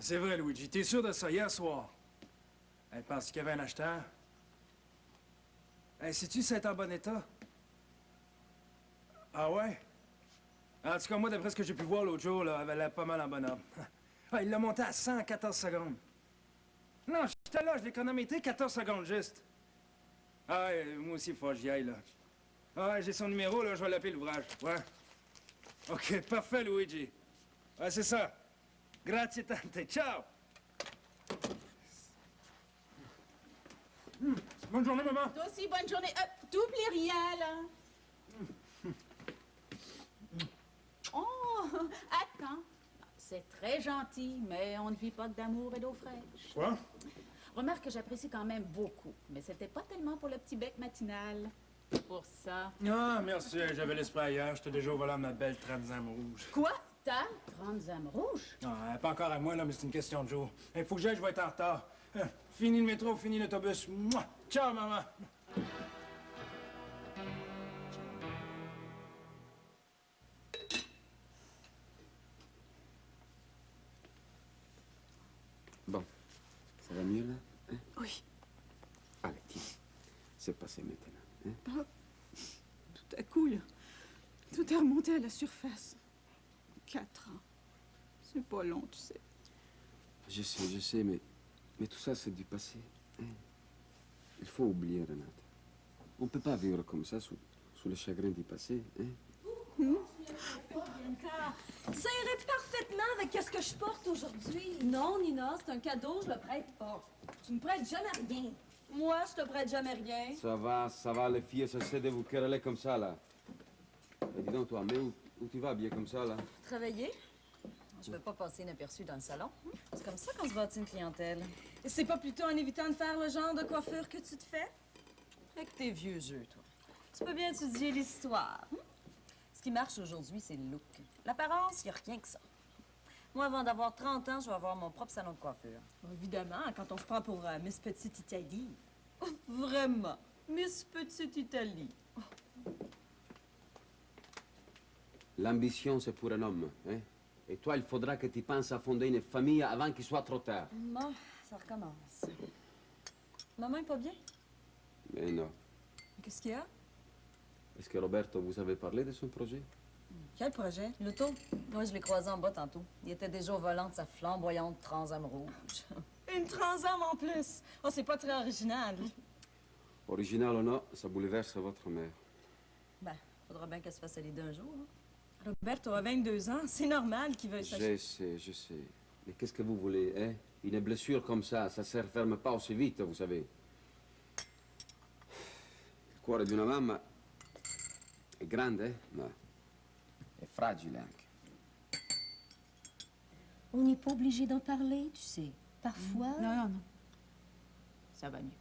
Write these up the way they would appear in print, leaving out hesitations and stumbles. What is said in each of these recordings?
C'est vrai, Luigi. T'es sûr de ça hier soir? Elle pense qu'il y avait un acheteur. Hey, sais-tu si c'est en bon état? Ah ouais? En tout cas, moi, d'après ce que j'ai pu voir l'autre jour, là, elle avait l'air pas mal en bonne ordre. Ah, il l'a monté à 100 en 14 secondes. Non, j'étais là, je l'ai chronométré 14 secondes juste. Ah ouais, moi aussi, il faut que j'y aille, là. Ah ouais, j'ai son numéro, là, je vais l'appeler l'ouvrage. Ouais. OK, parfait, Luigi. Ouais, c'est ça. Grazie tante. Ciao! Bonne journée, maman. Toi aussi, bonne journée. T'oublies rien, là. Oh, attends. C'est très gentil, mais on ne vit pas que d'amour et d'eau fraîche. Quoi? Remarque que j'apprécie quand même beaucoup, mais c'était pas tellement pour le petit bec matinal. Pour ça. Ah, merci. J'avais l'esprit ailleurs. J'étais déjà au volant de ma belle Transam rouge. Quoi? Ta Transam rouge? Non, pas encore à moi, là, mais c'est une question de jour. Il faut que j'aille, je vais être en retard. Fini le métro, fini l'autobus. Mouah! Ciao, maman! Bon, ça va mieux là, hein? Oui. Allez, tiens, c'est passé maintenant. Hein? Tout à coup, là, tout est remonté à la surface. 4 ans. C'est pas long, tu sais. Je sais, mais tout ça, c'est du passé. Hein? Il faut oublier, Renate. On ne peut pas vivre comme ça, sous le chagrin du passé. Hein? Ça irait parfaitement avec ce que je porte aujourd'hui. Non, Nina, c'est un cadeau, je le prête pas. Tu me prêtes jamais rien. Moi, je te prête jamais rien. Ça va, les filles, cessez de vous quereller comme ça, là. Et dis donc, toi, mais où tu vas habillé comme ça, là? Travailler? Je veux pas passer inaperçu dans le salon. C'est comme ça qu'on se bâtit une clientèle. Et c'est pas plutôt en évitant de faire le genre de coiffure que tu te fais? Avec tes vieux jeux, toi. Tu peux bien étudier l'histoire. Ce qui marche aujourd'hui, c'est le look. L'apparence, il n'y a rien que ça. Moi, avant d'avoir 30 ans, je vais avoir mon propre salon de coiffure. Évidemment, quand on se prend pour Miss Petite Italie. Vraiment, Miss Petite Italie. L'ambition, c'est pour un homme, hein? Et toi, il faudra que tu penses à fonder une famille avant qu'il soit trop tard. Bon, ça recommence. Maman est pas bien? Mais non. Qu'est-ce qu'il y a? Est-ce que Roberto vous avez parlé de son projet? Quel projet? L'auto? Moi, je l'ai croisé en bas tantôt. Il était déjà au volant de sa flamboyante Transam rouge. Une Transam en plus. Oh, c'est pas très original. Original ou non, ça bouleverse votre mère. Ben, faudra bien qu'elle se fasse l'idée un jour. Hein? Roberto a 22 ans. C'est normal qu'il veuille s'acheter. Je sais. Mais qu'est-ce que vous voulez, hein? Une blessure comme ça ne se referme pas aussi vite, vous savez. Il cuore di una mamma è grande, ma è fragile anche. On n'est pas obligé d'en parler, tu sais. Parfois... Non. Ça va mieux.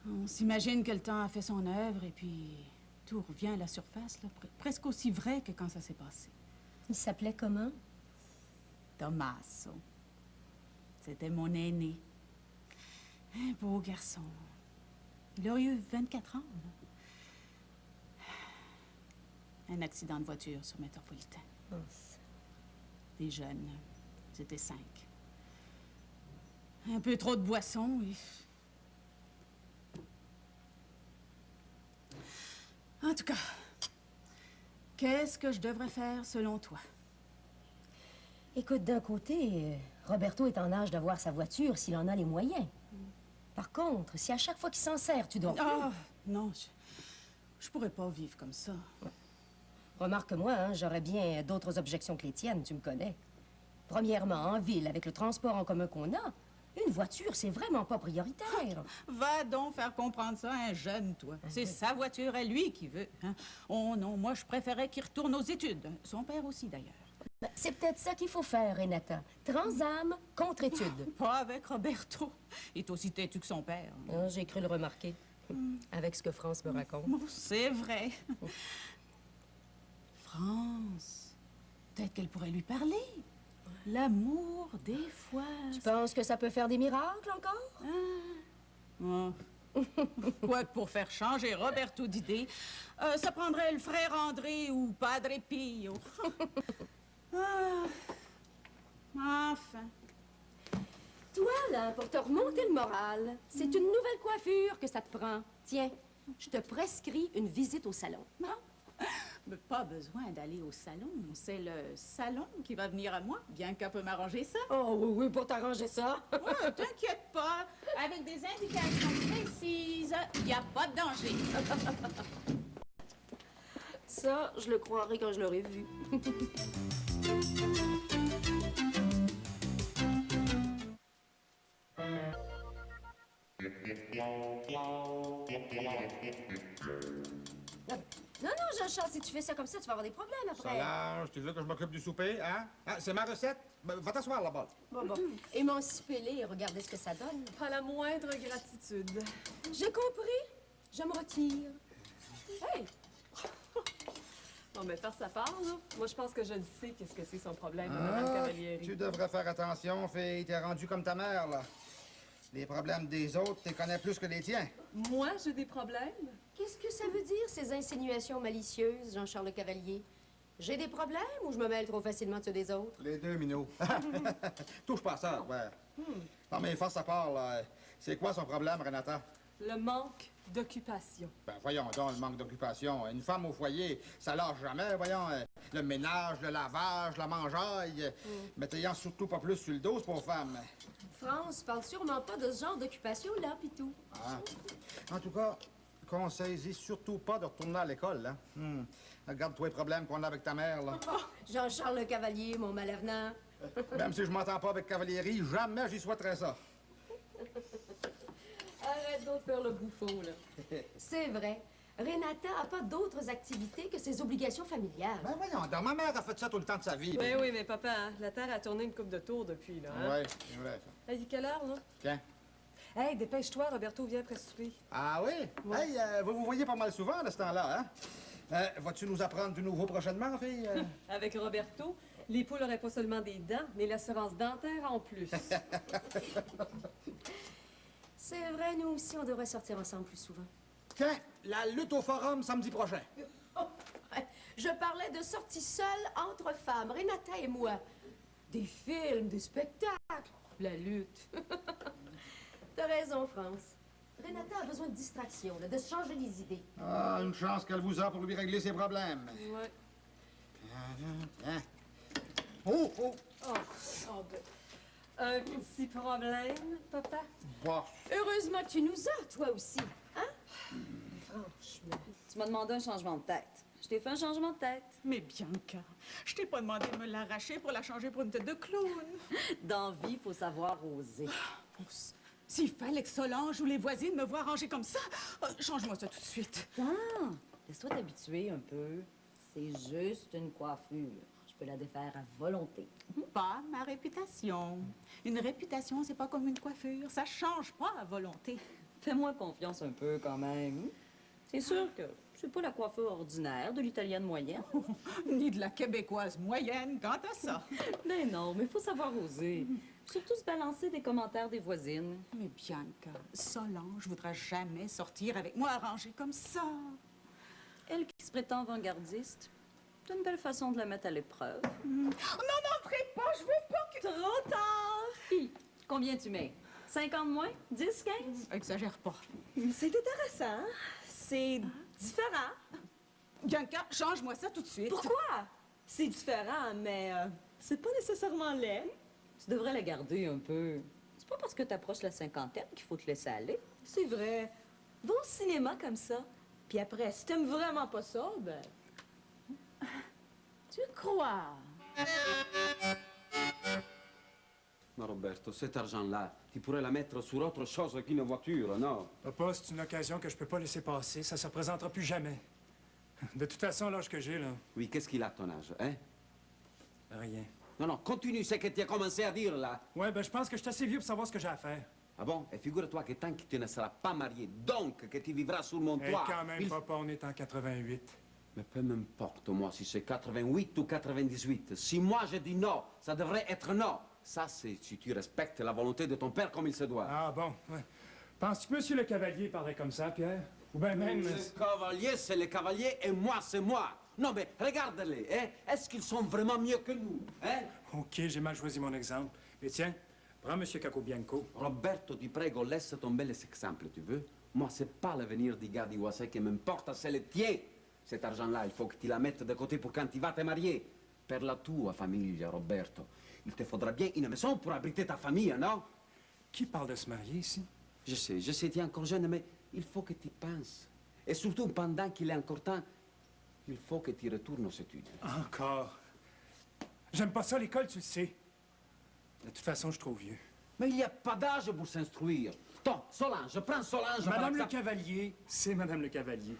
On s'imagine que le temps a fait son œuvre et puis tout revient à la surface, là, presque aussi vrai que quand ça s'est passé. Il s'appelait comment? Tommaso. C'était mon aîné. Un beau garçon. Il aurait eu 24 ans, là. Un accident de voiture sur Métropolitain. Des jeunes. C'était 5. Un peu trop de boisson et... En tout cas, qu'est-ce que je devrais faire selon toi? Écoute, d'un côté, Roberto est en âge d'avoir sa voiture s'il en a les moyens. Par contre, si à chaque fois qu'il s'en sert, tu dors plus... Ah, non, je pourrais pas vivre comme ça. Remarque-moi, hein, j'aurais bien d'autres objections que les tiennes, tu me connais. Premièrement, en ville, avec le transport en commun qu'on a, une voiture, c'est vraiment pas prioritaire. Va donc faire comprendre ça à un jeune, toi. C'est sa voiture à lui qui veut. Hein? Oh non, moi, je préférais qu'il retourne aux études. Son père aussi, d'ailleurs. Ben, c'est peut-être ça qu'il faut faire, Renata. Transam contre études. Pas avec Roberto. Il est aussi têtu que son père. Ah, j'ai cru le remarquer, avec ce que France me raconte. Oh, c'est vrai. France, peut-être qu'elle pourrait lui parler. L'amour, des fois... Tu penses que ça peut faire des miracles encore? Oh. Quoi que pour faire changer Roberto d'idée, ça prendrait le frère André ou Padre Pio. Enfin. Toi, là, pour te remonter le moral, c'est une nouvelle coiffure que ça te prend. Tiens, je te prescris une visite au salon. Mais pas besoin d'aller au salon. C'est le salon qui va venir à moi. Bien qu'elle peut m'arranger ça. Oh oui, oui, pour t'arranger ça. Ouais, t'inquiète pas. Avec des indications précises, il n'y a pas de danger. Ça, je le croirai quand je l'aurai vu. Non, non, Jean-Charles, si tu fais ça comme ça, tu vas avoir des problèmes après. Solange, tu veux que je m'occupe du souper, hein? Ah, c'est ma recette. Ben, va t'asseoir là-bas. Bon. Émancipez-les et regardez ce que ça donne. Pas la moindre gratitude. J'ai compris. Je me retire. Hey! Bon, mais faire sa part, là. Moi, je pense que je le sais qu'est-ce que c'est son problème, Madame Cavalieri. Tu devrais faire attention, fille. T'es rendue comme ta mère, là. Les problèmes des autres, t'es connais plus que les tiens. Moi, j'ai des problèmes? Qu'est-ce que ça veut dire, ces insinuations malicieuses, Jean-Charles Le Cavalier? J'ai des problèmes ou je me mêle trop facilement de ceux des autres? Les deux, Minou. Touche pas à ça, ouais. Non, mais face à part, là, c'est quoi son problème, Renata? Le manque d'occupation. Ben, voyons donc, le manque d'occupation. Une femme au foyer, ça lâche jamais, voyons. Le ménage, le lavage, la mangeaille. Mais t'ayant surtout pas plus sur le dos, pour femme. France parle sûrement pas de ce genre d'occupation-là, pis tout. Ah. En tout cas, conseille-y surtout pas de retourner à l'école, là. Regarde-toi les problèmes qu'on a avec ta mère, là. Jean-Charles Le Cavalier, mon mal avenant. Même si je m'entends pas avec Cavalieri, jamais j'y souhaiterais ça. Arrête donc de faire le bouffon, là. C'est vrai. Renata a pas d'autres activités que ses obligations familiales. Ben voyons, donc, ma mère a fait ça tout le temps de sa vie. Oui, oui, mais papa, hein, la Terre a tourné une coupe de tours depuis, là. Hein? Ouais, c'est vrai, ça. Hey, il est quelle heure, là? Tiens. Hey, dépêche-toi, Roberto vient après souper. Ah oui? Hey, vous vous voyez pas mal souvent, de ce temps-là, hein? Vas-tu nous apprendre du nouveau prochainement, fille? Avec Roberto, les poules n'auraient pas seulement des dents, mais l'assurance dentaire en plus. C'est vrai, nous aussi, on devrait sortir ensemble plus souvent. Tiens, la lutte au forum samedi prochain. Je parlais de sorties seules entre femmes, Renata et moi. Des films, des spectacles, la lutte. T'as raison, France. Renata a besoin de distraction, là, de se changer les idées. Ah, une chance qu'elle vous a pour lui régler ses problèmes. Ouais. Hein? Oh, oh! Un petit problème, papa? Bah, Heureusement que tu nous as, toi aussi. Hein? Franchement. Tu m'as demandé un changement de tête. Je t'ai fait un changement de tête. Mais Bianca, je t'ai pas demandé de me l'arracher pour la changer pour une tête de clown. Dans vie, il faut savoir oser. S'il fallait que Solange ou les voisines me voient ranger comme ça, change-moi ça tout de suite. Ah, laisse-toi t'habituer un peu. C'est juste une coiffure. Je peux la défaire à volonté. Pas ma réputation. Une réputation, c'est pas comme une coiffure. Ça change pas à volonté. Fais-moi confiance un peu quand même. C'est sûr que c'est pas la coiffure ordinaire de l'italienne moyenne. Ni de la québécoise moyenne quant à ça. Ben non, mais il faut savoir oser. Surtout se balancer des commentaires des voisines. Mais Bianca, Solange voudra jamais sortir avec moi arrangée comme ça. Elle qui se prétend avant-gardiste, c'est une belle façon de la mettre à l'épreuve. Non, n'entrez pas, je veux pas que... Trop tard! Hi, combien tu mets? 50 moins? 10, 15? Exagère pas. C'est intéressant. C'est différent. Bianca, change-moi ça tout de suite. Pourquoi? C'est différent, mais c'est pas nécessairement laid. Tu devrais la garder un peu. C'est pas parce que t'approches la cinquantaine qu'il faut te laisser aller. C'est vrai. Va au cinéma comme ça. Puis après, si t'aimes vraiment pas ça, ben... Tu crois? Ma Roberto, cet argent-là, tu pourrais la mettre sur autre chose qu'une voiture, non? Papa, c'est une occasion que je peux pas laisser passer. Ça se représentera plus jamais. De toute façon, l'âge que j'ai, là, Oui, qu'est-ce qu'il a, ton âge, hein? rien. Non, non, continue ce que tu as commencé à dire, là. Ouais, ben je pense que je suis assez vieux pour savoir ce que j'ai à faire. Ah bon? Et figure-toi que tant que tu ne seras pas marié, donc que tu vivras sur mon Et toit... quand même, il- papa, on est en 88. Mais peu m'importe, moi, si c'est 88 ou 98. Si moi je dis non, ça devrait être non. Ça, c'est si tu respectes la volonté de ton père comme il se doit. Ah bon, ouais. Penses-tu que Monsieur le Cavalier parlerait comme ça, Pierre? Ou bien même... Le cavalier, c'est le cavalier et moi, c'est moi. Non, mais regarde-les, hein? Est-ce qu'ils sont vraiment mieux que nous, hein? OK, j'ai mal choisi mon exemple. Mais tiens, prends M. Cacobianco. Roberto, ti prego, laisse tomber les exemples, tu veux? Moi, c'est pas l'avenir des gars d'Iwasek qui m'importe, c'est le tien. Cet argent-là, il faut que tu la mettes de côté pour quand tu vas te marier. Per la tua famiglia, Roberto. Il te faudra bien une maison pour abriter ta famille, non? Qui parle de se marier ici? Je sais, tu es encore jeune, mais il faut que tu penses. Et surtout, pendant qu'il est encore temps, il faut que tu retournes aux études. Encore. J'aime pas ça, l'école, tu le sais. De toute façon, je suis trop vieux. Mais il n'y a pas d'âge pour s'instruire. Attends, Solange, je prends Solange. Madame par le exemple. Cavalier, c'est Madame le Cavalier.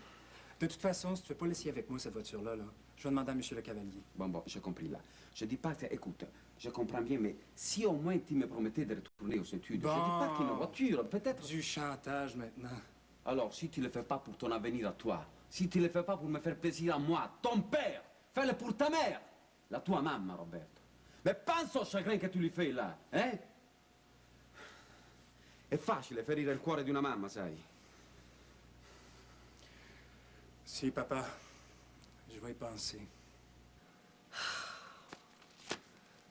De toute façon, si tu veux pas laisser avec moi cette voiture-là, je vais demander à Monsieur le Cavalier. Bon, j'ai compris là. Je dis pas que... Écoute, je comprends bien, mais si au moins tu me promettais de retourner aux études, je dis pas qu'une voiture, peut-être... Du chantage, maintenant. Alors, si tu le fais pas pour ton avenir à toi, si tu le fais pas pour me faire plaisir à moi, ton père, fais-le pour ta mère, la tua mamma, Roberto. Mais pense au chagrin que tu lui fais là, hein? È facile ferire il cuore di una mamma, sai. Si, papa. Je vais y penser.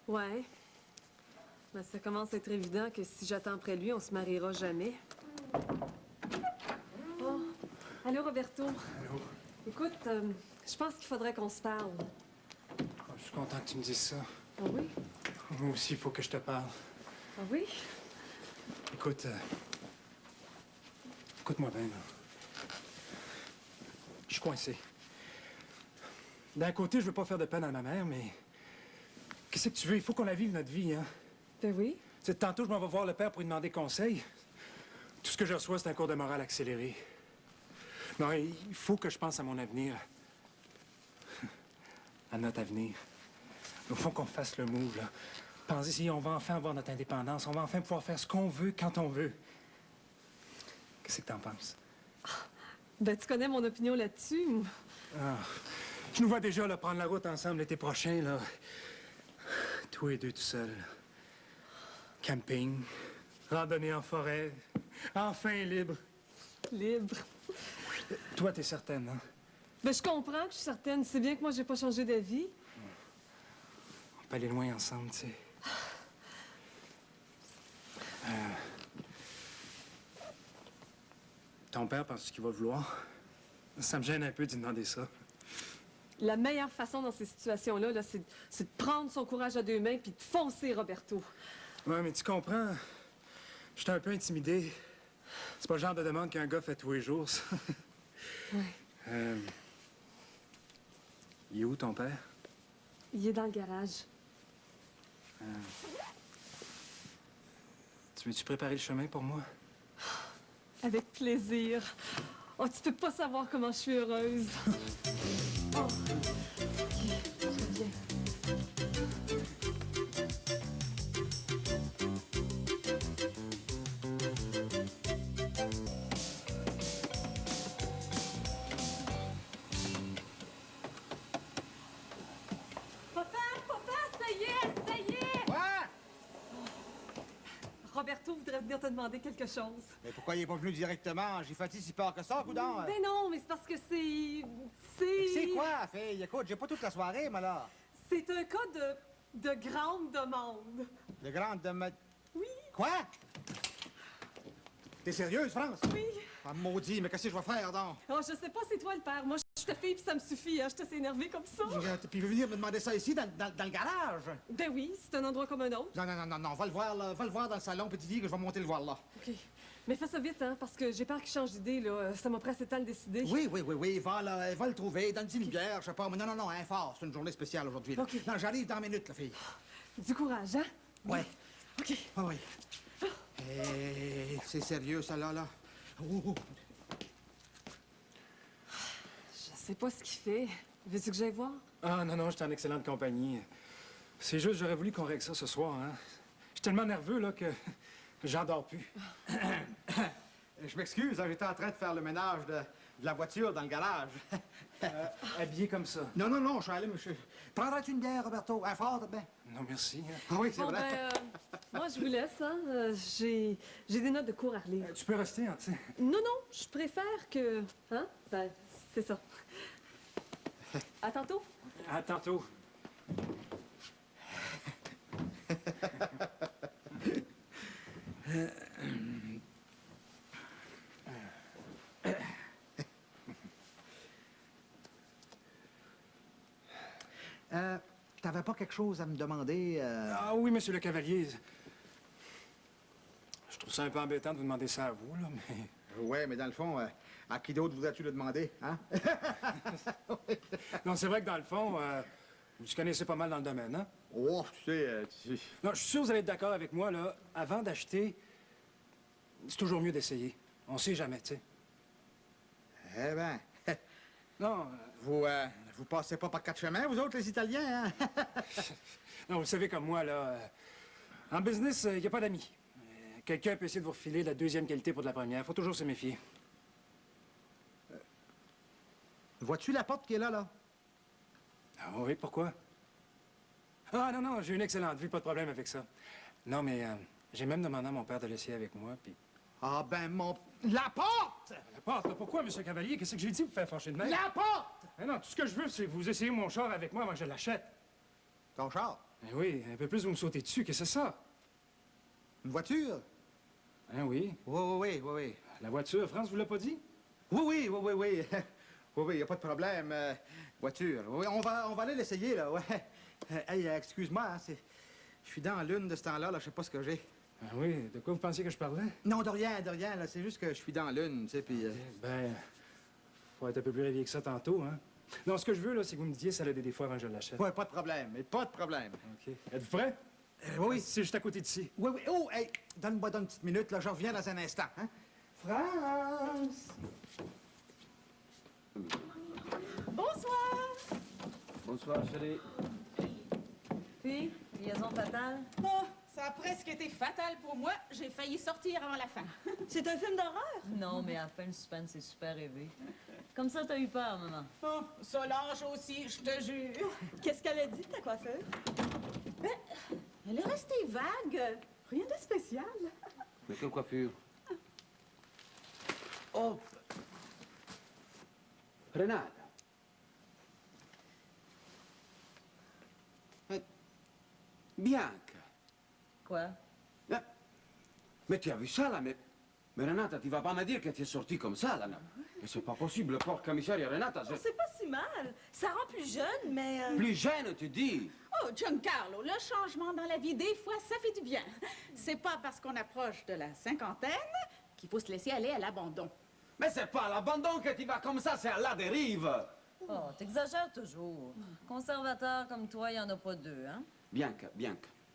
Ouais. Ben, ça commence à être évident que si j'attends après lui, on se mariera jamais. Oh. Allô, Roberto. Allô? Écoute, je pense qu'il faudrait qu'on se parle. Oh, je suis content que tu me dises ça. Ah oui? Moi aussi, il faut que je te parle. Ah oui? Écoute, écoute-moi bien, là. Je suis coincé. D'un côté, je veux pas faire de peine à ma mère, mais... Qu'est-ce que tu veux? Il faut qu'on la vive, notre vie, hein? Ben oui. Tu sais, tantôt, je m'en vais voir le père pour lui demander conseil. Tout ce que je reçois, c'est un cours de morale accéléré. Non, il faut que je pense à mon avenir. À notre avenir. Il faut qu'on fasse le move, là. Pensez si on va enfin avoir notre indépendance. On va enfin pouvoir faire ce qu'on veut, quand on veut. Qu'est-ce que t'en penses? Ben, tu connais mon opinion là-dessus. Ah, je nous vois déjà là, prendre la route ensemble l'été prochain, là. Tous les deux tout seuls. Camping, randonnée en forêt, enfin libre. Libre. Toi, t'es certaine, hein? Ben, je comprends que je suis certaine. C'est bien que moi, j'ai pas changé d'avis. On peut aller loin ensemble, tu sais. Ton père, penses-tu qu'il va vouloir? Ça me gêne un peu d'y demander ça. La meilleure façon dans ces situations-là, là, c'est de prendre son courage à deux mains puis de foncer, Roberto. Ouais, mais tu comprends, je suis un peu intimidé. C'est pas le genre de demande qu'un gars fait tous les jours, ça. Ouais. Il est où, ton père? Il est dans le garage. Tu veux-tu préparer le chemin pour moi? Avec plaisir. Oh, tu peux pas savoir comment je suis heureuse. Oh. OK, je reviens. Papa, ça y est, ça y est! Quoi? Roberto voudrait venir te demander quelque chose. Mais pourquoi il est pas venu directement? J'ai fait si peur que ça, coudonc. Ben non, mais c'est parce que c'est... C'est quoi, fille? Écoute, j'ai pas toute la soirée, moi, là. C'est un cas de grande demande. De grande de... Oui. Quoi? T'es sérieuse, France? Oui. Ah, maudit, mais qu'est-ce que je vais faire, donc? Oh, je sais pas, c'est toi le père. Moi, je te fille puis ça me suffit, hein. Je te sais énervé comme ça. Puis il veut venir me demander ça ici, dans le garage? Ben oui, c'est un endroit comme un autre. Non, va le voir, là. Va le voir dans le salon, puis dis que je vais monter le voir, là. OK. Mais fais ça vite, hein, parce que j'ai peur qu'il change d'idée, là. Ça m'a pris assez de temps à le décider. Oui, va le trouver, donne-lui une bière, je sais pas. Mais non, un fort, c'est une journée spéciale aujourd'hui, là. OK. Non, j'arrive dans 1 minute, la fille. Du courage, hein? Ouais. OK. Oui. C'est sérieux, ça, là? Oh. Je sais pas ce qu'il fait. Veux-tu que j'aille voir? Ah, non, je suis en excellente compagnie. C'est juste, j'aurais voulu qu'on règle ça ce soir, hein. Je suis tellement nerveux, là, que j'en dors plus. Je m'excuse, hein, j'étais en train de faire le ménage de la voiture dans le garage. Habillé comme ça. Non, je suis allé, monsieur. Prendrais-tu une bière, Roberto? Un fort, de bain? Non, merci. Hein. Ah oui, c'est Bon, vrai. ben, moi, je vous laisse, hein. J'ai des notes de cours à relire. Tu peux rester, hein, tu sais. Non, je préfère que... Hein? Ben, c'est ça. À tantôt. À tantôt. T'avais pas quelque chose à me demander? Ah oui, monsieur le cavalier. Je trouve ça un peu embêtant de vous demander ça à vous, là, mais... Ouais, mais dans le fond, à qui d'autre voudrais-tu le demander, hein? Non, c'est vrai que dans le fond, vous connaissez pas mal dans le domaine, hein? Oh, tu sais, Non, je suis sûr que vous allez être d'accord avec moi, là. Avant d'acheter, c'est toujours mieux d'essayer. On sait jamais, tu sais. Eh ben, Non, vous passez pas par quatre chemins, vous autres, les Italiens, hein? non, vous le savez comme moi, là. En business, il n'y a pas d'amis. Quelqu'un peut essayer de vous refiler la deuxième qualité pour de la première. Faut toujours se méfier. Vois-tu la porte qui est là, là? Ah oui, pourquoi? Ah non, non, j'ai une excellente vue, pas de problème avec ça. Non, mais j'ai même demandé à mon père de l'essayer avec moi, puis... Ah ben, La porte! La porte, là, pourquoi, monsieur Cavalier? Qu'est-ce que j'ai dit pour faire fâcher de même? La porte! Mais non, tout ce que je veux, c'est que vous essayez mon char avec moi avant que je l'achète. Ton char? Eh oui, un peu plus vous me sautez dessus, qu'est-ce que c'est ça? Une voiture? Hein, oui. Oui. La voiture, France, vous l'a pas dit? Oui. Oui, y a pas de problème. Voiture. Oui, on va aller l'essayer, là, ouais. Hey, excuse-moi, hein, je suis dans l'une de ce temps-là, là, je sais pas ce que j'ai. Ah oui, de quoi vous pensiez que je parlais? Non, de rien, là, c'est juste que je suis dans l'une, tu sais, puis... Ben, faut être un peu plus réveillé que ça tantôt, hein? Non, ce que je veux, là, c'est que vous me disiez si elle a des défauts avant que je l'achète. Ouais, pas de problème, pas de problème. OK. Êtes-vous prêt? Oui. C'est juste à côté d'ici. Oui. Oh, hey, donne-moi une petite minute, là, je reviens dans un instant, hein? France! Bonsoir! Bonsoir, chérie. Puis, liaison fatale? Oh, ça a presque été fatal pour moi. J'ai failli sortir avant la fin. C'est un film d'horreur? Non, mais à la fin, le suspense, c'est super rêvé. Comme ça, t'as eu peur, maman. Oh, Solange aussi, je te jure. Qu'est-ce qu'elle a dit, ta coiffeuse? Ben, elle est restée vague. Rien de spécial. Mais quelle coiffure? Oh! Renata! Bianca! Quoi? Mais tu as vu ça, là? Mais Renata, tu vas pas me dire que tu es sortie comme ça, là, non? Mais c'est pas possible, porca miseria, Renata. C'est pas si mal. Ça rend plus jeune, mais... Plus jeune, tu dis? Oh, Giancarlo, le changement dans la vie, des fois, ça fait du bien. C'est pas parce qu'on approche de la cinquantaine qu'il faut se laisser aller à l'abandon. Mais c'est pas à l'abandon que tu vas comme ça, c'est à la dérive! Oh, t'exagères toujours. Conservateur comme toi, il y en a pas deux, hein? Bianca,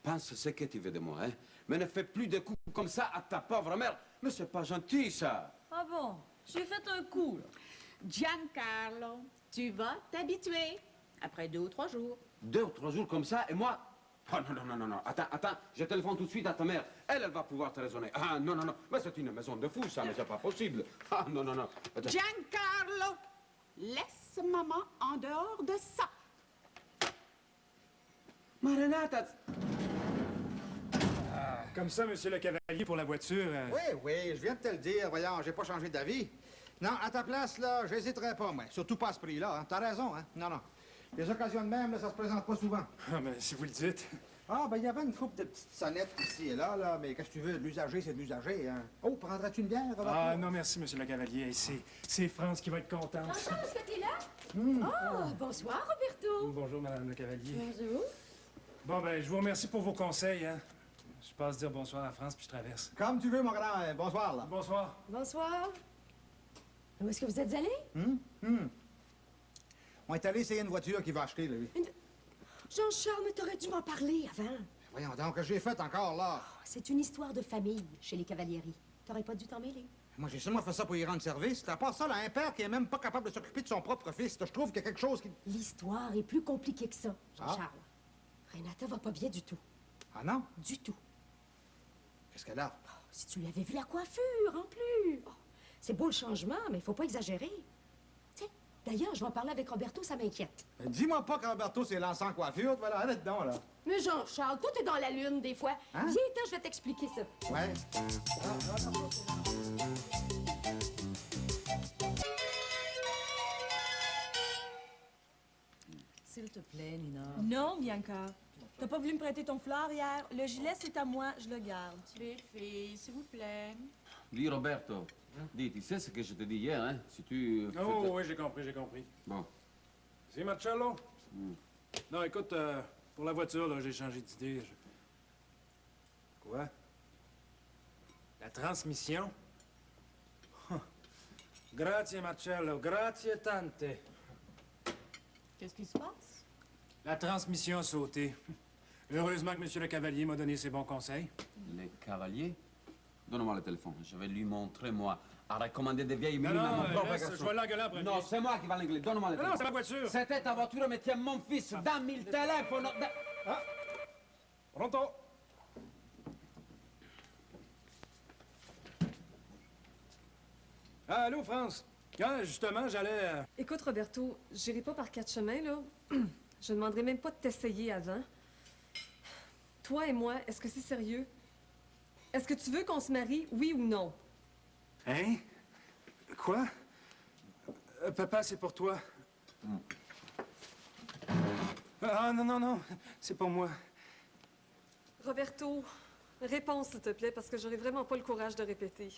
pense ce que tu veux de moi, hein? Mais ne fais plus de coups comme ça à ta pauvre mère. Mais c'est pas gentil, ça. Ah bon? J'ai fait un coup, là. Giancarlo, tu vas t'habituer après 2 ou 3 jours. 2 ou 3 jours comme ça, et moi... Oh, non. Attends, je téléphone tout de suite à ta mère. Elle va pouvoir te raisonner. Ah, non. Mais c'est une maison de fous, ça, mais c'est pas possible. Ah, non. Attends. Giancarlo, laisse maman en dehors de ça. Ma Renata... Comme ça, monsieur le cavalier, pour la voiture... Oui, je viens de te le dire, voyons, j'ai pas changé d'avis. Non, à ta place, là, j'hésiterais pas, moi. Surtout pas à ce prix-là, hein. T'as raison, hein? Non. Les occasions de même, là, ça se présente pas souvent. Ah, ben, si vous le dites. Ah, ben, il y avait une couple de petites sonnettes ici et là, mais qu'est-ce que tu veux? L'usager, c'est de l'usager, hein. Oh, prendrais-tu une bière, Robert? Ah, non, merci, monsieur le cavalier. Hey, c'est France qui va être contente. Jean-Charles, est-ce que t'es là? Oh, bonsoir, Roberto. Bonjour, madame le cavalier. Bonjour. Bon, ben, je vous remercie pour vos conseils, hein. Je passe dire bonsoir à France, puis je traverse. Comme tu veux, mon grand. Bonsoir, là. Bonsoir. Bonsoir. Où est-ce que vous êtes allés? On est allé essayer une voiture qu'il va acheter, là, lui. Jean-Charles, mais t'aurais dû m'en parler avant. Voyons donc, que j'ai fait encore, là. C'est une histoire de famille chez les Cavalieri. T'aurais pas dû t'en mêler. Moi, j'ai seulement fait ça pour y rendre service. À part ça, là, un père qui est même pas capable de s'occuper de son propre fils. Je trouve qu'il y a quelque chose qui... L'histoire est plus compliquée que ça, Jean-Charles. Renata va pas bien du tout. Ah non? Du tout. Qu'est-ce qu'elle a? Oh, si tu lui avais vu la coiffure, en plus. Oh, c'est beau le changement, mais il faut pas exagérer. Tiens, d'ailleurs, je vais en parler avec Roberto, ça m'inquiète. Dis-moi pas que Roberto s'est lancé en coiffure. Voilà, allez dedans, là. Mais Jean-Charles, toi, t'es dans la lune, des fois. Hein? Viens, je vais t'expliquer ça. Ouais. S'il te plaît, Nina. Non, Bianca. T'as pas voulu me prêter ton foulard hier? Le gilet, c'est à moi, je le garde. Les filles, s'il vous plaît. Dis, Roberto, dis, tu sais ce que je te dis hier, hein? Si tu... Oh, oui, j'ai compris, j'ai compris. Bon. C'est Marcello? Non, écoute, pour la voiture, là, j'ai changé d'idée. Quoi? La transmission? Grazie, Marcello, grazie tante. Qu'est-ce qui se passe? La transmission a sauté. Heureusement que Monsieur le Cavalier m'a donné ses bons conseils. Les cavaliers? Donne-moi le téléphone, je vais lui montrer, moi, à recommander des vieilles Non, mines à non, mon propre laisse, garçon. je vais l'engueuler après. Non, c'est moi qui vais l'engueuler, donne-moi le Non, téléphone. c'est ma voiture. C'était ta voiture, mais tiens, mon fils, dans mille téléphones... Pronto. Ah, allô, France? Ah, justement, j'allais... Écoute, Roberto, j'irai pas par 4 chemins, là. Je demanderai même pas de t'essayer avant. Toi et moi, est-ce que c'est sérieux? Est-ce que tu veux qu'on se marie, oui ou non? Hein? Quoi? Papa, c'est pour toi. Ah, non, non, non. C'est pour moi. Roberto, réponds, s'il te plaît, parce que j'aurai vraiment pas le courage de répéter.